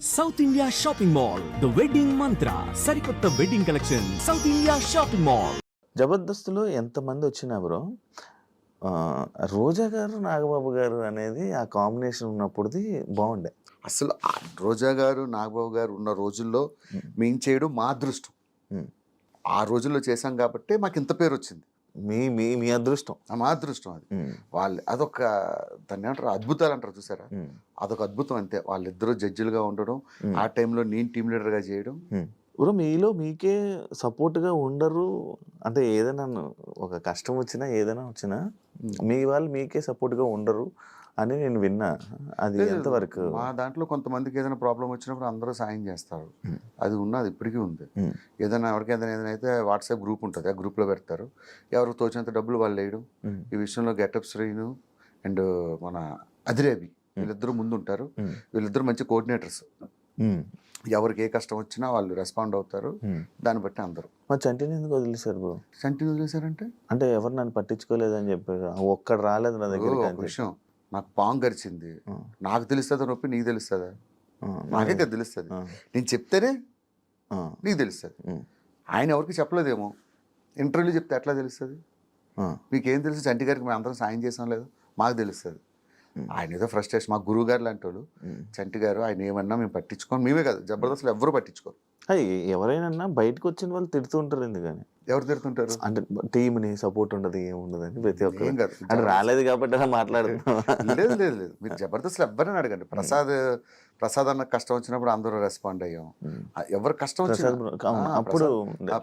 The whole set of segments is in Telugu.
South India shopping mall the wedding Mantra సరికొత్త wedding collection South India shopping mall. జబర్దస్త్లో ఎంతమంది వచ్చినా బ్రో రోజా గారు నాగబాబు గారు అనేది ఆ కాంబినేషన్ ఉన్నప్పుడుది బాగుండే. అసలు ఆ రోజా గారు నాగబాబు గారు ఉన్న రోజుల్లో మేము చేయడం మా అదృష్టం. ఆ రోజుల్లో చేశాం కాబట్టి మాకు ఇంత పేరు వచ్చింది. మీ మీ మీ అదృష్టం, మా అదృష్టం అది. వాళ్ళు అదొక దాన్ని ఏమంటారు, అద్భుతాలు అంటారు చూసారా, అదొక అద్భుతం అంతే. వాళ్ళిద్దరూ జడ్జిలుగా ఉండడం, ఆ టైంలో నేను టీమ్ లీడర్గా చేయడం. బ్రో మీలో మీకే సపోర్ట్గా ఉండరు అంటే ఏదైనా ఒక కష్టం వచ్చినా ఏదైనా వచ్చినా మీ వాళ్ళు మీకే సపోర్ట్గా ఉండరు అని నేను విన్నా. అది ఎంతవరకు? మా దాంట్లో కొంతమందికి ఏదైనా ప్రాబ్లం వచ్చినప్పుడు అందరూ సాయం చేస్తారు. అది ఉన్నది, ఇప్పటికీ ఉంది. ఏదైనా ఎవరికి ఏదైనా అయితే వాట్సాప్ గ్రూప్ ఉంటుంది, ఆ గ్రూప్లో పెడతారు. ఎవరికి తోచినంత డబ్బులు వాళ్ళు వేయడం. ఈ విషయంలో గెటప్ శ్రీను అండ్ మన అదిరేబి వీళ్ళిద్దరూ ముందు ఉంటారు. వీళ్ళిద్దరూ మంచి కోఆర్డినేటర్స్. ఎవరికి ఏ కష్టం వచ్చినా వాళ్ళు రెస్పాండ్ అవుతారు. దాన్ని బట్టి అందరూ. మా చంటిని ఎందుకు వదిలేశారు బ్రో? చంటిని వదిలేశారంటే అంటే ఎవరు నన్ను పట్టించుకోలేదని చెప్పారు, ఒక్కడు రాలేదు నా దగ్గర. ఒక విషయం, నాకు పాము గరిచింది, నాకు తెలుస్తుందా నొప్పి నీకు తెలుస్తుందా? నాకే కదా తెలుస్తుంది. నేను చెప్తేనే నీకు తెలుస్తుంది. ఆయన ఎవరికి చెప్పలేదేమో, ఇంటర్వ్యూలో చెప్తే ఎట్లా తెలుస్తుంది? మీకేం తెలుసు? చంటి గారికి మేము అందరం సాయం చేసాం లేదు, మాకు తెలుస్తుంది. ఆయన ఏదో ఫ్రస్ట్రేషన్, మా గురువు గారు లాంటి వాళ్ళు. చంటి గారు ఆయన ఏమన్నా మేము పట్టించుకోం, మేమే కాదు జబర్దస్త్లో ఎవరు పట్టించుకోరు. ఎవరైనా బయటకు వచ్చిన వాళ్ళు తిడుతూ ఉంటారు. ఎందుకని ఎవరు తిడుతుంటారు? అంటే టీంని సపోర్ట్ ఉండదు, ఏముండదని ప్రతి ఒక్కరు అంటే రాలేదు కాబట్టి అలా మాట్లాడుతున్నాం. లేదు లేదు లేదు, మీరు జబర్దస్త్లో ఎవరైనా అడగండి. ప్రసాద్ అన్న కష్టం వచ్చినప్పుడు అందరూ రెస్పాండ్ అయ్యాం. ఎవరు కష్టం వచ్చినా అప్పుడు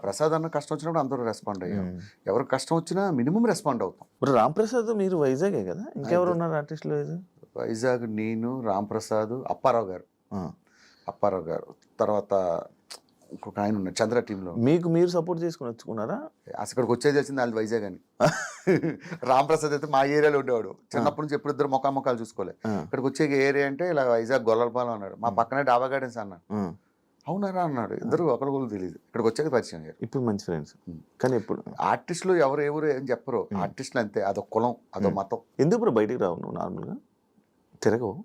ప్రసాద్ అన్న కష్టం వచ్చినప్పుడు అందరూ రెస్పాండ్ అయ్యాం. ఎవరికి కష్టం వచ్చినా మినిమం రెస్పాండ్ అవుతాం. ఇప్పుడు రామ్ ప్రసాద్ మీరు వైజాగే కదా, ఇంకెవరు ఉన్నారు ఆర్టిస్టులు? వైజాగ్ నేను, రామ్ ప్రసాద్, అప్పారావు గారు, తర్వాత ఇంకొక ఆయన ఉన్నారు చంద్ర టీంలో. మీకు మీరు సపోర్ట్ చేసుకుని వచ్చుకున్నారా? అసలు ఇక్కడికి వచ్చేది వచ్చింది వాళ్ళు వైజాగ్ అని. రామ్ ప్రసాద్ అయితే మా ఏరియాలో ఉండేవాడు. చిన్నప్పటి నుంచి ఎప్పుడు ఇద్దరు మొఖాలు చూసుకోలే. ఇక్కడికి వచ్చే ఏరియా అంటే ఇలా వైజాగ్ గొల్లలపాలెం అన్నాడు. మా పక్కనే డాబా గార్డెన్స్ అన్నాడు. అవునారా అన్నాడు. ఇద్దరు ఒకరు తెలియదు. ఇక్కడికి వచ్చాక పరిచయం అయ్యారు. ఇప్పుడు మంచి ఫ్రెండ్స్. కానీ ఇప్పుడు ఆర్టిస్టులు ఎవరు ఏం చెప్పరు. ఆర్టిస్టులు అంతే, అదొక కులం, అదో మతం. ఎందుకు ఇప్పుడు బయటికి రావు నువ్వు? నార్మల్గా తిరగవు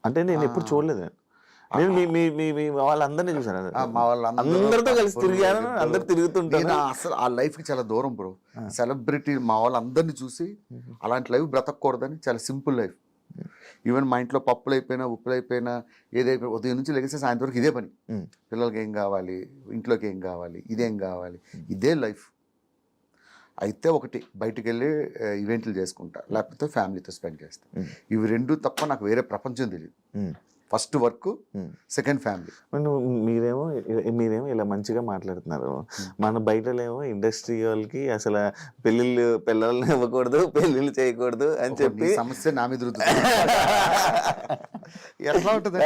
అంటే నేను ఎప్పుడు చూడలేదు. నేను మీ వాళ్ళందరినీ చూసాను, మా వాళ్ళందరితో కలిసి తిరిగాను, అందరు తిరుగుతుంటాను. అసలు ఆ లైఫ్కి చాలా దూరం బ్రో. సెలబ్రిటీ మా వాళ్ళందరినీ చూసి అలాంటి లైఫ్ బ్రతకూడదని చాలా సింపుల్ లైఫ్. ఈవెన్ మా ఇంట్లో పప్పులు అయిపోయినా, ఉప్పులు అయిపోయినా, ఏదైపోయినా ఉదయం నుంచి లెగిస్తే సాయంత్రం వరకు ఇదే పని. పిల్లలకి ఏం కావాలి, ఇంట్లోకి ఏం కావాలి, ఇదేం కావాలి, ఇదే లైఫ్. అయితే ఒకటి బయటికి వెళ్ళి ఈవెంట్లు చేసుకుంటా, లేకపోతే ఫ్యామిలీతో స్పెండ్ చేస్తా. ఇవి రెండు తప్ప నాకు వేరే ప్రపంచం తెలియదు. First work, second family. మీరేమో ఇలా మంచిగా మాట్లాడుతున్నారు. మన బయటలేమో ఇండస్ట్రీ వాళ్ళకి అసలు పిల్లల్ని ఇవ్వకూడదు, పెళ్ళిళ్ళు చేయకూడదు అని చెప్పి సమస్య నా మీద ఎట్లా ఉంటుంది?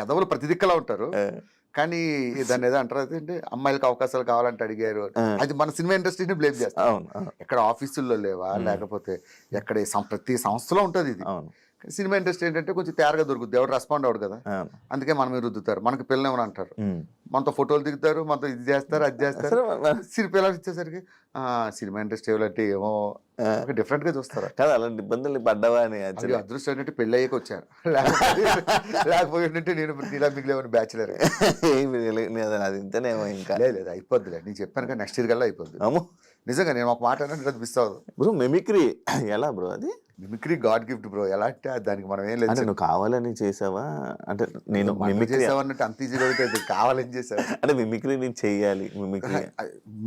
ఎదవలు ప్రతి దిక్కలా ఉంటారు. కానీ దాన్ని ఏదో అంటారు అంటే అమ్మాయిలకు అవకాశాలు కావాలంటే అడిగారు. అది మన సినిమా ఇండస్ట్రీని బ్లేమ్ చేస్తాం. ఎక్కడ ఆఫీసుల్లో లేవా, లేకపోతే ఎక్కడ ప్రతి సంస్థలో ఉంటుంది ఇది. సినిమా ఇండస్ట్రీ ఏంటంటే కొంచెం తేరగా దొరుకుతుంది, ఎవరు రెస్పాండ్ అవ్వడు కదా, అందుకే మన మీద రుద్దుతారు. మనకి పిల్లలు ఏమని అంటారు, మనతో ఫోటోలు దిగుతారు, మనతో ఇది చేస్తారు, అది చేస్తారు. పిల్లలు ఇచ్చేసరికి సినిమా ఇండస్ట్రీ అంటే ఏమో డిఫరెంట్ గా చూస్తారు కదా. అలాంటి ఇబ్బందులు పడ్డావా అని అదృష్టం ఏంటంటే పెళ్ళి అయ్యాక వచ్చాను. లేకపోతే నేను ఇలా మిగిలేమని బ్యాచులర్. అది ఇంతనేమో ఇంకా లేదు, అయిపోద్దిలే. నేను చెప్పాను కదా, నెక్స్ట్ ఇయర్ కల్లా అయిపోద్ది. నిజంగా నేను ఒక మాట అంటే మిస్ అవ్వదు బ్రో. మిమిక్రీ ఎలా బ్రో? అది మిమిక్రీ గాడ్ గిఫ్ట్ బ్రో. ఎలా అంటే దానికి మనం ఏం లేదు. నువ్వు కావాలని చేసావా? అంటే నేను మిమిక్రీ చేసావన్నట్టు అంత ఈజీగా అయితే కావాలని చేసావు అంటే మిమిక్రీ నేను చెయ్యాలి.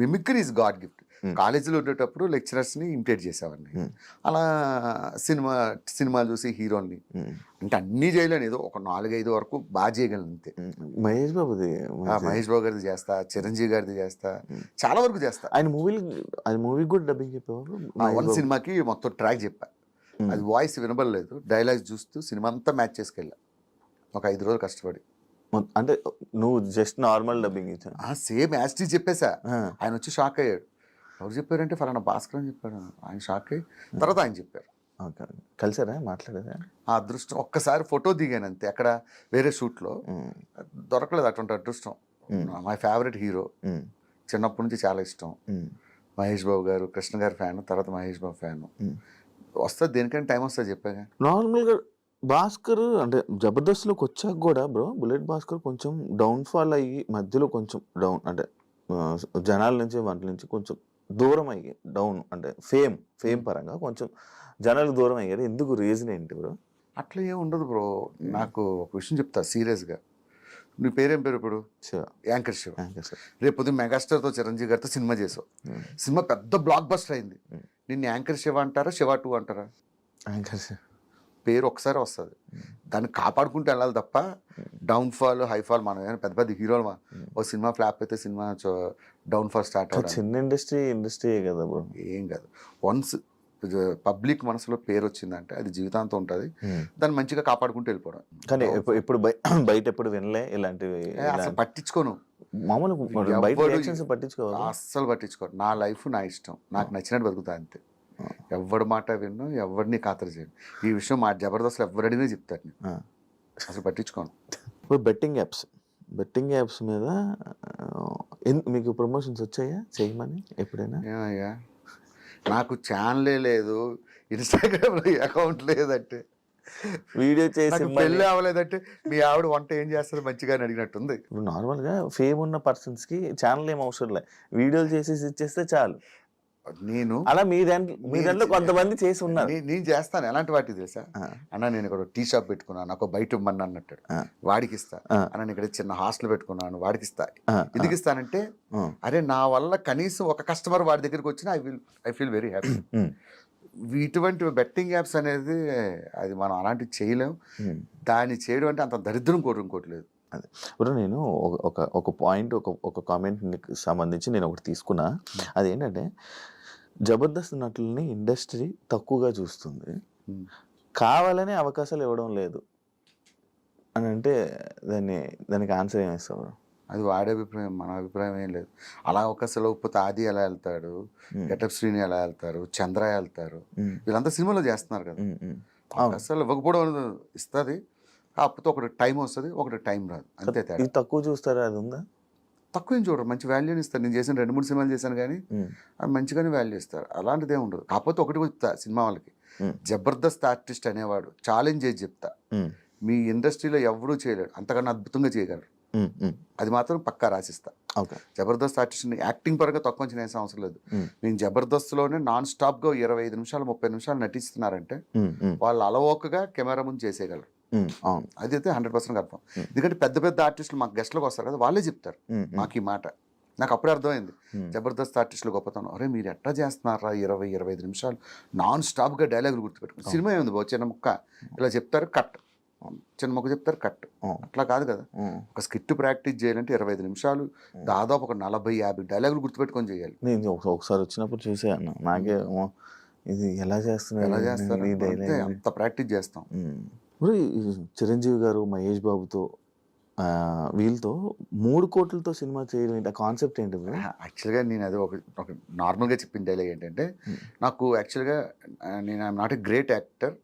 Mimicry is God gift. కాలేజీలో ఉండేటప్పుడు లెక్చరర్స్ ని ఇమిటేట్ చేసేవాడిని. అలా సినిమాలు చూసి హీరోని అంటే అన్నీ చేయలేను, ఏదో ఒక 4-5 వరకు బాగా చేయగలను అంతే. మహేష్ బాబు గారిది చేస్తా, చిరంజీవి గారిది చేస్తా, చాలా వరకు చేస్తా. ఆయన మూవీ కూడా డబ్బింగ్ చెప్పేవారు. వన్ సినిమాకి మొత్తం ట్రాక్ చెప్పా, అది వాయిస్ వినబడలేదు, డైలాగ్స్ చూస్తూ సినిమా అంతా మ్యాచ్ చేసుకెళ్ళా ఒక 5 రోజులు కష్టపడి. అంటే నువ్వు జస్ట్ నార్మల్ డబ్బింగ్ ఇచ్చా? సేమ్ యాస్టీ చెప్పేసా. ఆయన వచ్చి షాక్ అయ్యాడు. ఎవరు చెప్పారంటే ఫలానా భాస్కర్ అని చెప్పాడు. ఆయన షాక్ అయ్యి తర్వాత ఆయన చెప్పారు. కలిసారా, మాట్లాడేదా? ఆ అదృష్టం ఒక్కసారి ఫోటో దిగాను అంతే, అక్కడ వేరే షూట్లో దొరకలేదు అటువంటి అదృష్టం. మై ఫేవరెట్ హీరో, చిన్నప్పటి నుంచి చాలా ఇష్టం. మహేష్ బాబు గారు, కృష్ణ గారి ఫ్యాన్, తర్వాత మహేష్ బాబు ఫ్యాన్. వస్తుంది దేనికైనా టైం వస్తుంది చెప్పాగా. నార్మల్గా భాస్కర్ అంటే జబర్దస్త్లోకి వచ్చాక కూడా బ్రో బుల్లెట్ భాస్కర్ కొంచెం డౌన్ఫాల్ అయ్యి మధ్యలో కొంచెం డౌన్ అంటే జనాల నుంచి వాటి నుంచి కొంచెం దూరం అయ్యి డౌన్ అంటే ఫేమ్ పరంగా కొంచెం జనాలు దూరం అయ్యారు. ఎందుకు రీజన్ ఏంటి బ్రో? అట్లా ఏం ఉండదు బ్రో. నాకు ఒక విషయం చెప్తా సీరియస్గా. నీ పేరేం పేరు ఇప్పుడు? Shiva. Anchor Shiva. Anchor sir. రేపు పొద్దున్న మెగాస్టార్తో చిరంజీవి గారితో సినిమా చేసావు. సినిమా పెద్ద బ్లాక్ బస్టర్ అయింది. నిన్ను యాంకర్ శివ అంటారా, శివ 2 అంటారా? Anchor sir. పేరు ఒకసారి వస్తుంది, దాన్ని కాపాడుకుంటూ వెళ్ళాలి తప్ప డౌన్ఫాల్ హైఫాల్ మనం ఏమైనా పెద్ద పెద్ద హీరోలు ఓ సినిమా ఫ్లాప్ అయితే సినిమా డౌన్ఫాల్ స్టార్ట్ అవుతుంది. చిన్న ఇండస్ట్రీ కదా బ్రో. ఏం కాదు, వన్స్ పబ్లిక్ మనసులో పేరు వచ్చిందంటే అది జీవితాంతం ఉంటుంది. దాన్ని మంచిగా కాపాడుకుంటూ వెళ్ళిపోవడం. కానీ ఇప్పుడు బయట ఎప్పుడు వినలే ఇలాంటివి. అసలు పట్టించుకోను, మామూలు పట్టించుకోవాలి, అస్సలు పట్టించుకోను. నా లైఫ్ నా ఇష్టం, నాకు నచ్చినట్టు బతుకుతా అంతే. ఎవరి మాట విన్ను, ఎవరిని ఖాతరు చేయను. ఈ విషయం మా జబర్దస్త్లో ఎవరడిగినా చెప్తారు, నేను అసలు పట్టించుకోను. ఇప్పుడు బెట్టింగ్ యాప్స్ మీద మీకు ప్రమోషన్స్ వచ్చాయా చేయమని ఎప్పుడైనా? ఏమయ్యా, నాకు ఛానలే లేదు, ఇన్స్టాగ్రామ్లో అకౌంట్ లేదంటే, వీడియో చేసి పెళ్ళి అవ్వలేదంటే మీ ఆవిడ వంట ఏం చేస్తుంది మంచిగా అని అడిగినట్టుంది. ఇప్పుడు నార్మల్గా ఫేమ్ ఉన్న పర్సన్స్కి ఛానల్ ఏం అవసరం లేదు, వీడియోలు చేసేసి ఇచ్చేస్తే చాలు. నేను అలా మీ దాంట్లో కొంతమంది చేసి ఉన్నారు. నేను చేస్తాను. ఎలాంటి వాటికి తెలుసా అన్న, నేను ఇక్కడ టీ షాప్ పెట్టుకున్నాను, నాకు బయట ఇమ్మని అన్నట్టు వాడికి ఇస్తా. అన్న ఇక్కడ చిన్న హాస్టల్ పెట్టుకున్నాను, వాడికి ఇస్తా. ఎందుకు ఇస్తానంటే, అరే నా వల్ల కనీసం ఒక కస్టమర్ వాడి దగ్గరికి వచ్చినా ఐ ఫీల్ వెరీ హ్యాపీ. ఇటువంటి బెట్టింగ్ యాప్స్ అనేది అది మనం అలాంటివి చేయలేం. దాన్ని చేయడం అంటే అంత దరిద్రం కోరుకోవట్లేదు. అదే ఇప్పుడు నేను ఒక పాయింట్ ఒక కామెంట్కి సంబంధించి నేను ఒకటి తీసుకున్నా. అదేంటంటే జబర్దస్త్ నటుల్ని ఇండస్ట్రీ తక్కువగా చూస్తుంది, కావాలనే అవకాశాలు ఇవ్వడం లేదు అని అంటే దానికి ఆన్సర్ ఏమిస్తావు? అది వాడే అభిప్రాయం, మన అభిప్రాయం ఏం లేదు. అలా అవకాశాలు ఇవ్వకపోతే ఆది ఎలా వెళ్తాడు, గెటప్ శ్రీని ఎలా వెళ్తారు, చంద్ర వెళ్తారు, వీళ్ళంతా సినిమాలో చేస్తున్నారు కదా. అవకాశాలు ఇవ్వకపోవడం ఇస్తుంది, కాకపోతే ఒకటి టైం వస్తుంది, ఒకటి టైం రాదు, అంతే తేడా. తక్కువ చూస్తారా? అది ఉందా? తక్కువ ఏం చూడరు, మంచి వాల్యూని ఇస్తారు. నేను చేసిన 2-3 సినిమాలు చేశాను కానీ అది మంచిగానే వాల్యూ ఇస్తారు, అలాంటిదే ఉండదు. కాకపోతే ఒకటి చెప్తా సినిమా వాళ్ళకి, జబర్దస్త్ ఆర్టిస్ట్ అనేవాడు ఛాలెంజ్ చేసి చెప్తా, మీ ఇండస్ట్రీలో ఎవడూ చేయలేడు, అంతకన్నా అద్భుతంగా చేయగలరు. అది మాత్రం పక్కా రాసిస్తా. జబర్దస్త్ ఆర్టిస్ట్ని యాక్టింగ్ పరంగా తక్కువ అంచనా వేసే అవసరం లేదు. నేను జబర్దస్త్లోనే నాన్ స్టాప్గా 25 నిమిషాలు 30 నిమిషాలు నటిస్తున్నారంటే వాళ్ళు అలవోకగా కెమెరా ముందు చేసేయగలరు. అది అయితే 100% అర్థం. ఎందుకంటే పెద్ద పెద్ద ఆర్టిస్టులు మాకు గెస్ట్లకు వస్తారు కదా, వాళ్ళే చెప్తారు మాకు ఈ మాట. నాకు అప్పుడే అర్థమైంది జబర్దస్త్ ఆర్టిస్టులు గొప్పతనం. అరే మీరు ఎట్లా చేస్తున్నారా 20-25 నిమిషాలు నాన్ స్టాప్గా డైలాగులు గుర్తుపెట్టుకుని. సినిమా ఏముంది బాబు, చిన్న ముక్క ఇలా చెప్తారు కట్, చిన్న మొక్క చెప్తారు కట్, అట్లా కాదు కదా. ఒక స్కిట్ ప్రాక్టీస్ చేయాలంటే 25 నిమిషాలు దాదాపు ఒక 40-50 డైలాగులు గుర్తుపెట్టుకొని చేయాలి. నేను ఒకసారి వచ్చినప్పుడు చూసాను, నాకే ఇది ఎలా చేస్తున్నారు, అంత ప్రాక్టీస్ చేస్తాం. చిరంజీవి గారు మహేష్ బాబుతో వీళ్ళతో 3 కోట్లతో సినిమా చేయడం ఏంటి, ఆ కాన్సెప్ట్ ఏంటి? యాక్చువల్గా నేను అది ఒక నార్మల్గా చెప్పిన డైలాగ్ ఏంటంటే, నాకు యాక్చువల్గా నేను I'm not a great actor,